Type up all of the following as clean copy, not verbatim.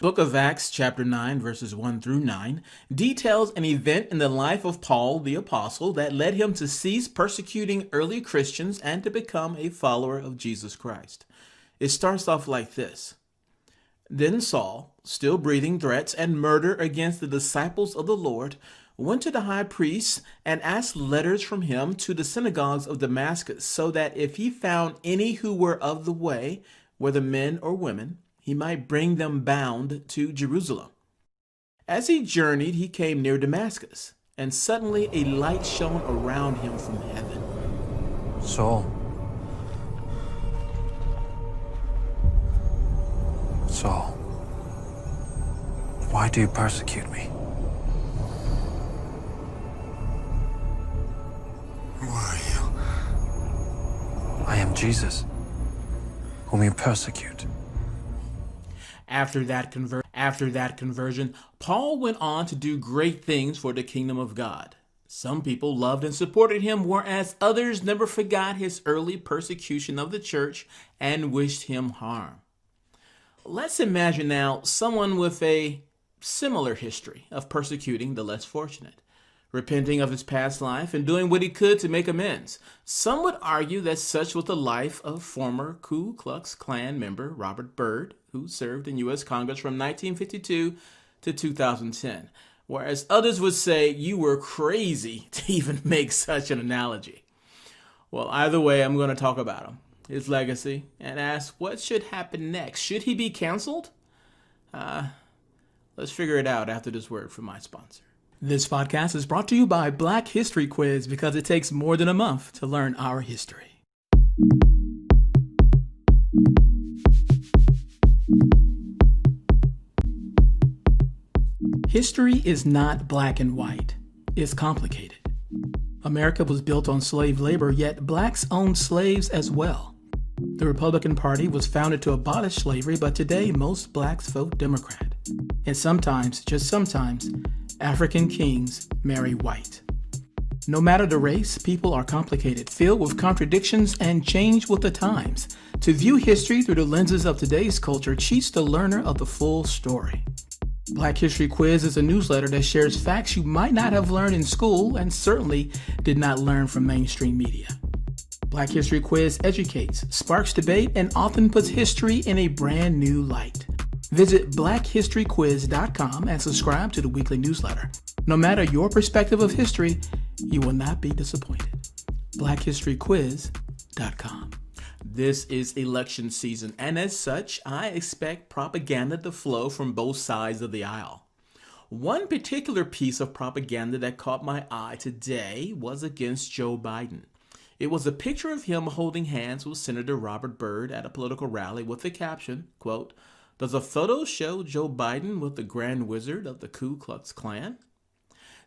Book of Acts, chapter 9, verses 1 through 9, details an event in the life of Paul the Apostle that led him to cease persecuting early Christians and to become a follower of Jesus Christ. It starts off like this. Then Saul, still breathing threats and murder against the disciples of the Lord, went to the high priest and asked letters from him to the synagogues of Damascus, so that if he found any who were of the way, whether men or women, he might bring them bound to Jerusalem. As he journeyed, he came near Damascus, and suddenly a light shone around him from heaven. Saul, why do you persecute me? Who are you? I am Jesus, whom you persecute. After that conversion, Paul went on to do great things for the kingdom of God. Some people loved and supported him, whereas others never forgot his early persecution of the church and wished him harm. Let's imagine now someone with a similar history of persecuting the less fortunate, repenting of his past life and doing what he could to make amends. Some would argue that such was the life of former Ku Klux Klan member Robert Byrd, who served in U.S. Congress from 1952 to 2010, whereas others would say you were crazy to even make such an analogy. Well, either way, I'm going to talk about him, his legacy, and ask what should happen next. Should he be canceled? Let's figure it out after this word from my sponsor. This podcast is brought to you by Black History Quiz, because it takes more than a month to learn our history. History is not black and white. It's complicated. America was built on slave labor, yet blacks owned slaves as well. The Republican Party was founded to abolish slavery, but today most blacks vote Democrat. And sometimes, just sometimes, African kings marry white. No matter the race, people are complicated, filled with contradictions, and change with the times. To view history through the lenses of today's culture cheats the learner of the full story. Black History Quiz is a newsletter that shares facts you might not have learned in school and certainly did not learn from mainstream media. Black History Quiz educates, sparks debate, and often puts history in a brand new light. Visit blackhistoryquiz.com and subscribe to the weekly newsletter. No matter your perspective of history, you will not be disappointed. blackhistoryquiz.com. This is election season, and as such, I expect propaganda to flow from both sides of the aisle. One particular piece of propaganda that caught my eye today was against Joe Biden. It was a picture of him holding hands with Senator Robert Byrd at a political rally with the caption, quote, "Does a photo show Joe Biden with the Grand Wizard of the Ku Klux Klan?"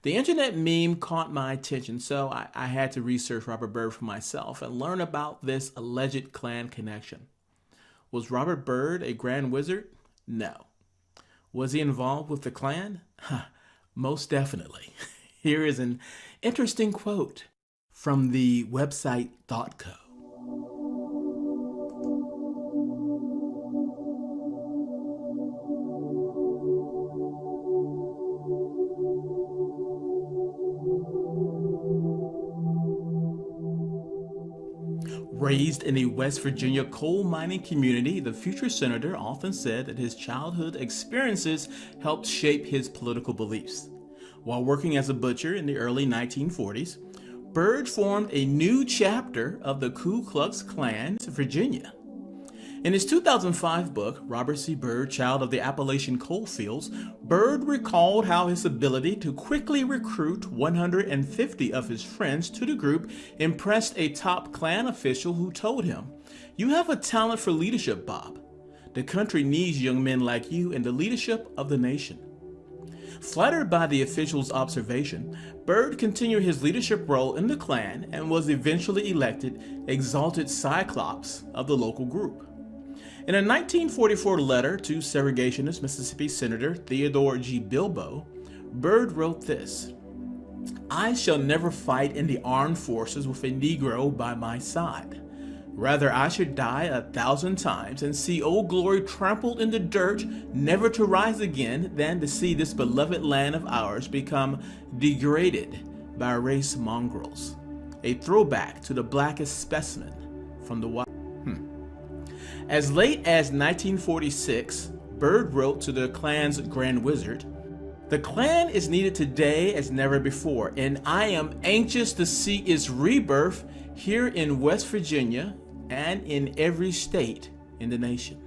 The internet meme caught my attention, so I had to research Robert Byrd for myself and learn about this alleged Klan connection. Was Robert Byrd a Grand Wizard? No. Was he involved with the Klan? Most definitely. Here is an interesting quote from the website ThoughtCo. Raised in a West Virginia coal mining community, the future senator often said that his childhood experiences helped shape his political beliefs. While working as a butcher in the early 1940s, Byrd formed a new chapter of the Ku Klux Klan in Virginia. In his 2005 book, Robert C. Byrd, Child of the Appalachian Coalfields, Byrd recalled how his ability to quickly recruit 150 of his friends to the group impressed a top Klan official who told him, "You have a talent for leadership, Bob. The country needs young men like you in the leadership of the nation." Flattered by the official's observation, Byrd continued his leadership role in the Klan and was eventually elected Exalted Cyclops of the local group. In a 1944 letter to segregationist Mississippi Senator Theodore G. Bilbo, Byrd wrote this: "I shall never fight in the armed forces with a Negro by my side. Rather, I should die 1,000 times and see Old Glory trampled in the dirt, never to rise again, than to see this beloved land of ours become degraded by race mongrels. A throwback to the blackest specimen from the wild. As late as 1946, Byrd wrote to the Klan's Grand Wizard, "The Klan is needed today as never before, and I am anxious to see its rebirth here in West Virginia and in every state in the nation."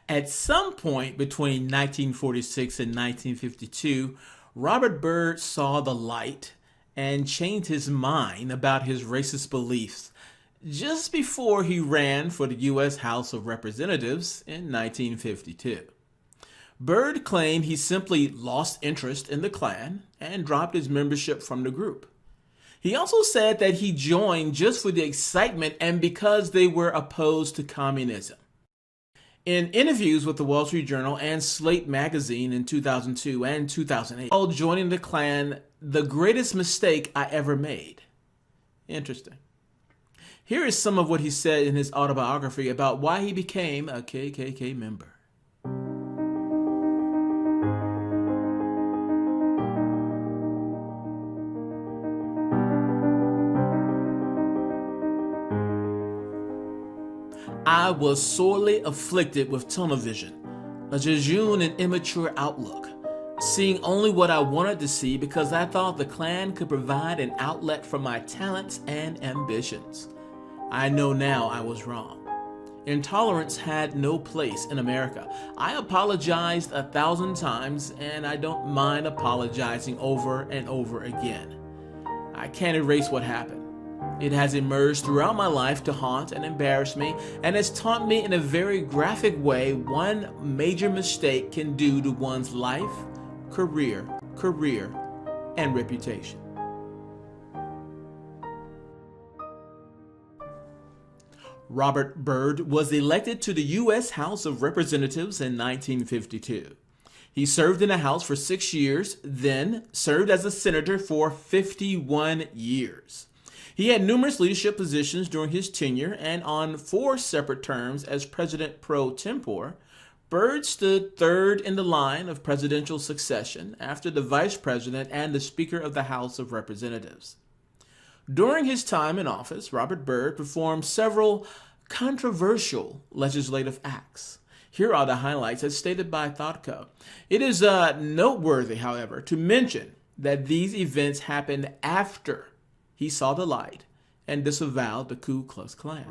At some point between 1946 and 1952, Robert Byrd saw the light and changed his mind about his racist beliefs just before he ran for the U.S. House of Representatives in 1952. Byrd claimed he simply lost interest in the Klan and dropped his membership from the group. He also said that he joined just for the excitement and because they were opposed to communism. In interviews with the Wall Street Journal and Slate magazine in 2002 and 2008, called joining the Klan the greatest mistake I ever made. Interesting. Here is some of what he said in his autobiography about why he became a KKK member. I was sorely afflicted with tunnel vision, a jejune and immature outlook, seeing only what I wanted to see because I thought the Klan could provide an outlet for my talents and ambitions. I know now I was wrong. Intolerance had no place in America. I apologized 1,000 times, and I don't mind apologizing over and over again. I can't erase what happened. It has emerged throughout my life to haunt and embarrass me, and has taught me in a very graphic way one major mistake can do to one's life, career, and reputation. Robert Byrd was elected to the U.S. House of Representatives in 1952. He served in the House for 6 years, then served as a senator for 51 years. He had numerous leadership positions during his tenure, and on 4 separate terms as president pro tempore, Byrd stood third in the line of presidential succession after the vice president and the Speaker of the House of Representatives. During his time in office, Robert Byrd performed several controversial legislative acts. Here are the highlights as stated by ThoughtCo. It is noteworthy, however, to mention that these events happened after he saw the light and disavowed the Ku Klux Klan.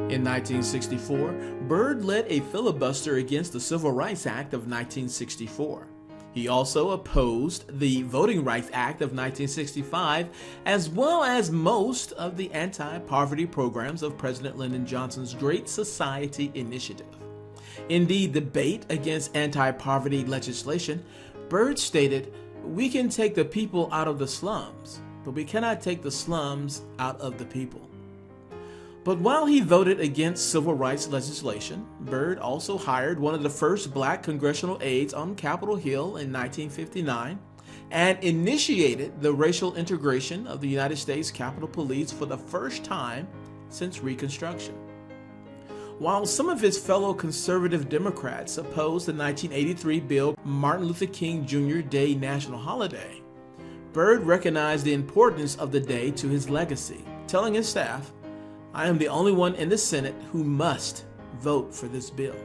In 1964, Byrd led a filibuster against the Civil Rights Act of 1964. He also opposed the Voting Rights Act of 1965, as well as most of the anti-poverty programs of President Lyndon Johnson's Great Society Initiative. In the debate against anti-poverty legislation, Byrd stated, "We can take the people out of the slums, but we cannot take the slums out of the people." But while he voted against civil rights legislation, Byrd also hired one of the first black congressional aides on Capitol Hill in 1959 and initiated the racial integration of the United States Capitol Police for the first time since Reconstruction. While some of his fellow conservative Democrats opposed the 1983 bill Martin Luther King Jr. Day national holiday, Byrd recognized the importance of the day to his legacy, telling his staff, "I am the only one in the Senate who must vote for this bill."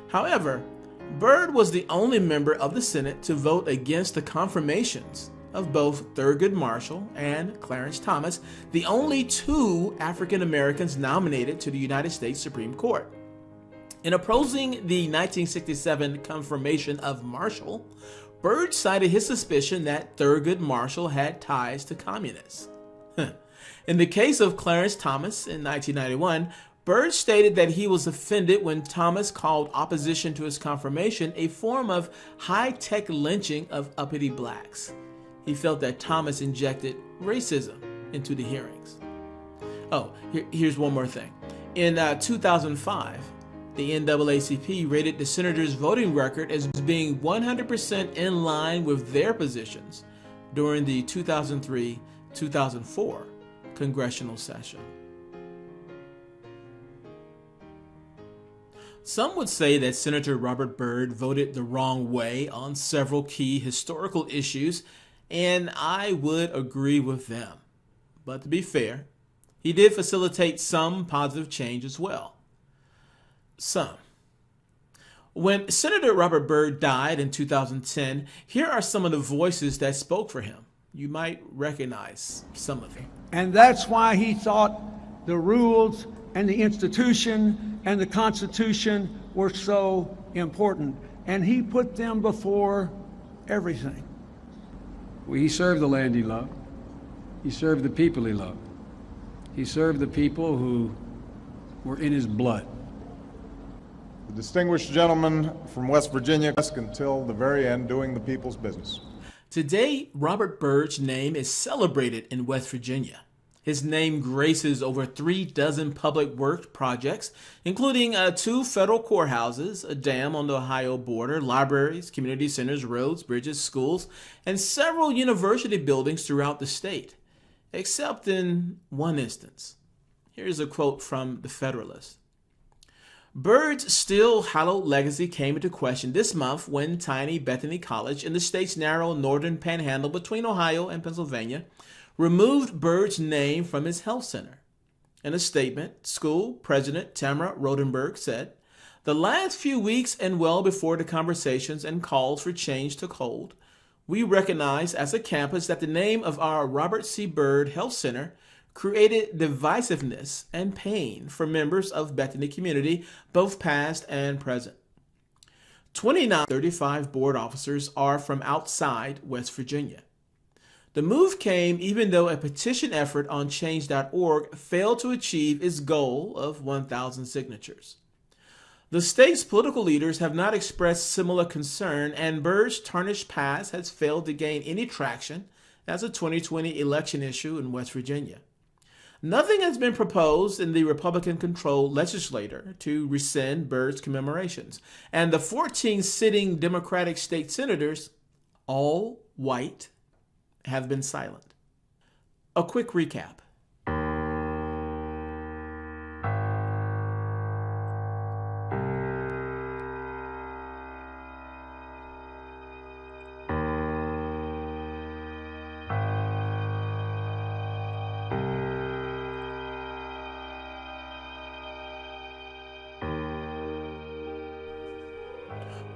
However, Byrd was the only member of the Senate to vote against the confirmations of both Thurgood Marshall and Clarence Thomas, the only 2 African Americans nominated to the United States Supreme Court. In opposing the 1967 confirmation of Marshall, Byrd cited his suspicion that Thurgood Marshall had ties to communists. In the case of Clarence Thomas in 1991, Byrd stated that he was offended when Thomas called opposition to his confirmation a form of high-tech lynching of uppity blacks. He felt that Thomas injected racism into the hearings. Oh, here's one more thing. In 2005, the NAACP rated the senator's voting record as being 100% in line with their positions during the 2003-2004 congressional session. Some would say that Senator Robert Byrd voted the wrong way on several key historical issues, and I would agree with them. But to be fair, he did facilitate some positive change as well. Some. When Senator Robert Byrd died in 2010, here are some of the voices that spoke for him. You might recognize some of them. And that's why he thought the rules and the institution and the Constitution were so important. And he put them before everything. Well, he served the land he loved. He served the people he loved. He served the people who were in his blood. The distinguished gentleman from West Virginia until the very end doing the people's business. Today, Robert Byrd's name is celebrated in West Virginia. His name graces over 36 public works projects, including 2 federal courthouses, a dam on the Ohio border, libraries, community centers, roads, bridges, schools, and several university buildings throughout the state, except in one instance. Here's a quote from the Federalist. Byrd's still hallowed legacy came into question this month when tiny Bethany College in the state's narrow northern panhandle between Ohio and Pennsylvania removed Byrd's name from his health center. In a statement, school president Tamara Rodenberg said, "The last few weeks and well before the conversations and calls for change took hold, we recognize as a campus that the name of our Robert C. Byrd Health Center created divisiveness and pain for members of Bethany community, both past and present." 35 board officers are from outside West Virginia. The move came even though a petition effort on change.org failed to achieve its goal of 1,000 signatures. The state's political leaders have not expressed similar concern, and Byrd's tarnished past has failed to gain any traction as a 2020 election issue in West Virginia. Nothing has been proposed in the Republican-controlled legislature to rescind Byrd's commemorations, and the 14 sitting Democratic state senators, all white, have been silent. A quick recap.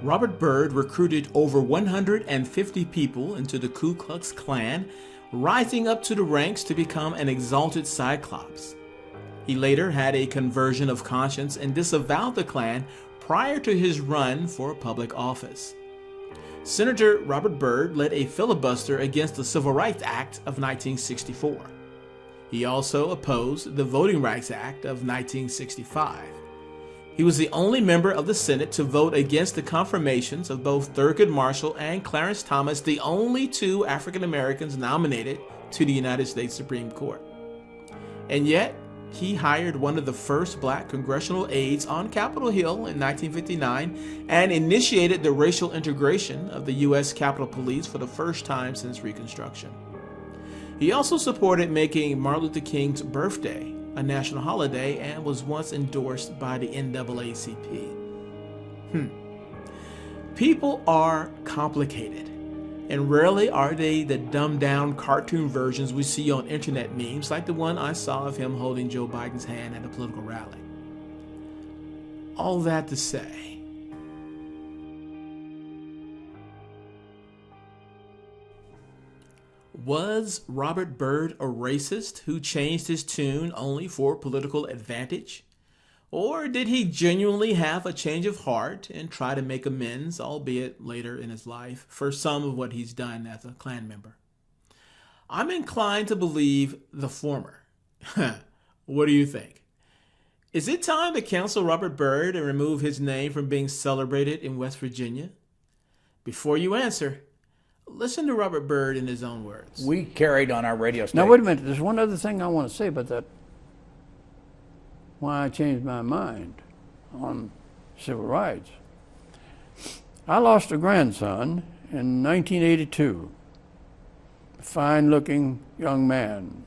Robert Byrd recruited over 150 people into the Ku Klux Klan, rising up to the ranks to become an exalted Cyclops. He later had a conversion of conscience and disavowed the Klan prior to his run for public office. Senator Robert Byrd led a filibuster against the Civil Rights Act of 1964. He also opposed the Voting Rights Act of 1965. He was the only member of the Senate to vote against the confirmations of both Thurgood Marshall and Clarence Thomas, the only 2 African Americans nominated to the United States Supreme Court. And yet, he hired one of the first black congressional aides on Capitol Hill in 1959 and initiated the racial integration of the U.S. Capitol Police for the first time since Reconstruction. He also supported making Martin Luther King's birthday a national holiday and was once endorsed by the NAACP. People are complicated, and rarely are they the dumbed-down cartoon versions we see on internet memes like the one I saw of him holding Joe Biden's hand at a political rally. All that to say, was Robert Byrd a racist who changed his tune only for political advantage? Or did he genuinely have a change of heart and try to make amends, albeit later in his life, for some of what he's done as a Klan member? I'm inclined to believe the former. What do you think? Is it time to cancel Robert Byrd and remove his name from being celebrated in West Virginia? Before you answer, listen to Robert Byrd in his own words. We carried on our radio station. Now, wait a minute. There's one other thing I want to say about that. Why I changed my mind on civil rights. I lost a grandson in 1982. A fine-looking young man.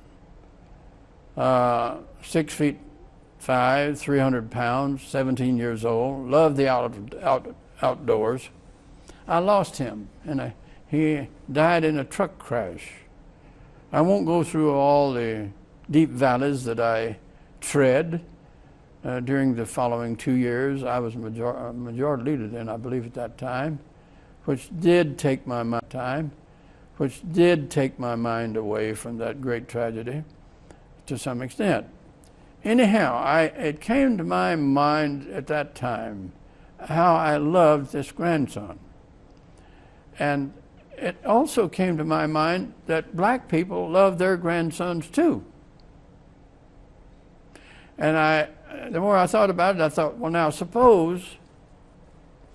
6'5", 300 pounds, 17 years old, loved the outdoors. I lost him, and he died in a truck crash. I won't go through all the deep valleys that I tread during the following 2 years. I was a majority leader then, I believe, at that time, which did take my mind away from that great tragedy to some extent. Anyhow, it came to my mind at that time how I loved this grandson. And it also came to my mind that black people love their grandsons too. And the more I thought about it, I thought, well, now suppose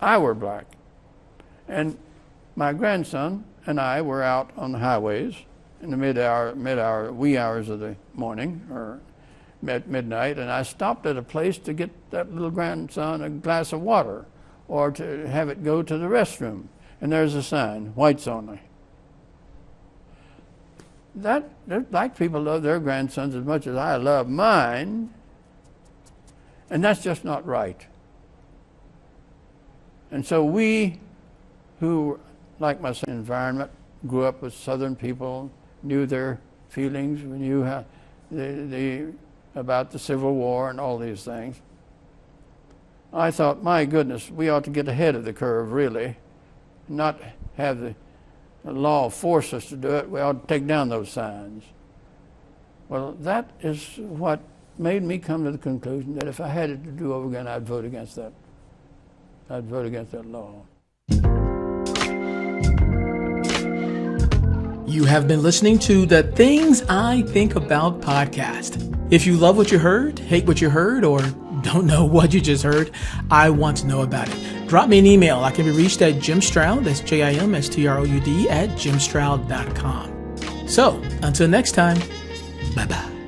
I were black and my grandson and I were out on the highways in the wee hours of the morning or midnight, and I stopped at a place to get that little grandson a glass of water or to have it go to the restroom. And there's a sign, whites only. Black people love their grandsons as much as I love mine, and that's just not right. And so we who, like my environment, grew up with Southern people, knew their feelings, we knew how about the Civil War and all these things. I thought, my goodness, we ought to get ahead of the curve, really, not have the law force us to do it. We ought to take down those signs. Well, that is what made me come to the conclusion that if I had it to do over again, I'd vote against that. I'd vote against that law. You have been listening to the Things I Think About podcast. If you love what you heard, hate what you heard, or don't know what you just heard, I want to know about it. Drop me an email. I can be reached at Jim Stroud, that's JIMSTROUD, at jimstroud.com. So, until next time, bye-bye.